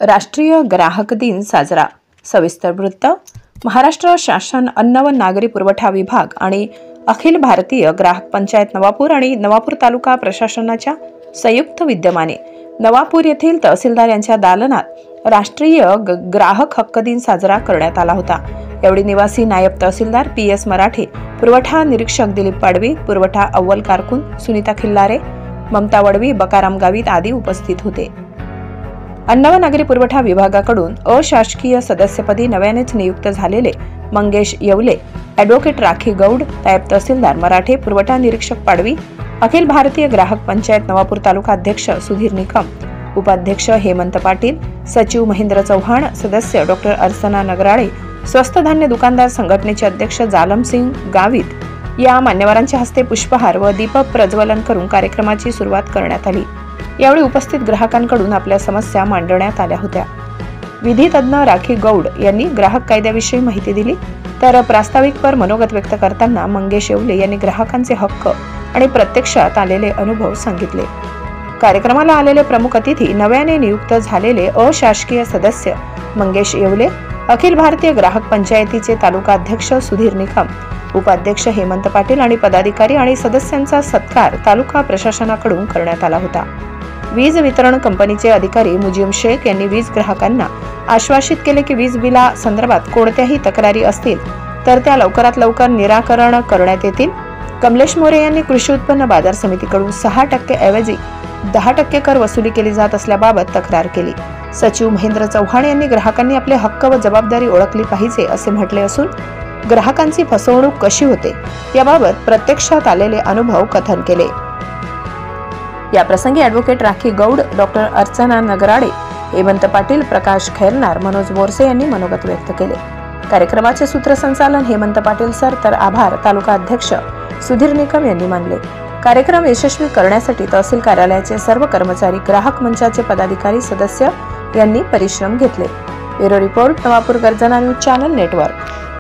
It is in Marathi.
राष्ट्रीय ग्राहक दिन साजरा। सविस्तर वृत्त। महाराष्ट्र शासन अन्न व नागरी पुरवठा विभाग आणि अखिल भारतीय ग्राहक पंचायत नवापूर आणि नवापूर तालुका प्रशासनाच्या संयुक्त विद्यमाने नवापूर येथील तहसीलदार यांच्या दालनात राष्ट्रीय ग्राहक हक्क दिन साजरा करण्यात आला होता। यावेळी निवासी नायब तहसीलदार PS मराठे, पुरवठा निरीक्षक दिलीप पाडवी, पुरवठा अव्वल कारकून सुनीता खिल्लारे, ममता वडवी, बकाराम गावित आदी उपस्थित होते। अन्न व नागरी पुरवठा विभागाकडून अशासकीय सदस्यपदी नव्यानेच नियुक्त झालेले मंगेश येवले, ॲडव्होकेट राखी गौड, नायब तहसीलदार मराठे, पुरवठा निरीक्षक पाडवी, अखिल भारतीय ग्राहक पंचायत नवापूर तालुका अध्यक्ष सुधीर निकम, उपाध्यक्ष हेमंत पाटील, सचिव महेंद्र चव्हाण, सदस्य डॉ. अर्चना नगराळे, स्वस्त धान्य दुकानदार संघटनेचे अध्यक्ष जालम सिंग गावित या मान्यवरांच्या हस्ते पुष्पहार व दीपक प्रज्वलन करून कार्यक्रमाची सुरुवात करण्यात आली। यावेळी उपस्थित ग्राहकांकडून आपल्या समस्या मांडण्यात आल्या होत्या। विधी तज्ञ राखी गौड यांनी ग्राहक कायद्याविषयी माहिती दिली, तर प्रास्ताविकपर मनोगत व्यक्त करताना मंगेश येवले यांनी ग्राहकांचे हक्क आणि प्रत्यक्षात आलेले अनुभव सांगितले। कार्यक्रमाला आलेले प्रमुख अतिथी नव्याने नियुक्त झालेले अशासकीय सदस्य मंगेश येवले, अखिल भारतीय ग्राहक पंचायतीचे तालुका अध्यक्ष सुधीर निकम, उपाध्यक्ष हेमंत पाटील आणि पदाधिकारी आणि सदस्यांचा सत्कार तालुका प्रशासनाकडून करण्यात आला होता। वीज वितरण कंपनीचे अधिकारी मुजीम शेख यांनी वीज ग्राहकांना आश्वासित केले की वीज बिला संदर्भात कोणत्याही तक्रारी असतील तर त्या लवकरात लवकर निराकरण करण्यात येतील। कमलेश मोरे यांनी कृषी उत्पन्न बाजार समितीकडून 6% ऐवजी 10% कर वसुली केली जात असल्याबाबत तक्रार केली। सचिव महेंद्र चव्हाण यांनी ग्राहकांनी आपले हक्क व जबाबदारी ओळखली पाहिजे असे म्हटले असून ग्राहकांची फसवणूक कशी होते याबाबत प्रत्यक्षात आलेले अनुभव कथन केले। या प्रसंगी ॲडव्होकेट राखी गौड, डॉ. अर्चना नगराळे, हेमंत पाटील, प्रकाश खैरनार, मनोज बोरसे यांनी मनोगत व्यक्त केले। कार्यक्रमाचे सूत्रसंचालन हेमंत पाटील सर तर आभार तालुका अध्यक्ष सुधीर निकम यांनी मानले। कार्यक्रम यशस्वी करण्यासाठी तहसील कार्यालयाचे सर्व कर्मचारी, ग्राहक मंचाचे पदाधिकारी, सदस्य यांनी परिश्रम घेतले। ब्युरो रिपोर्ट, नवापूर गर्जना न्यूज चॅनल नेटवर्क।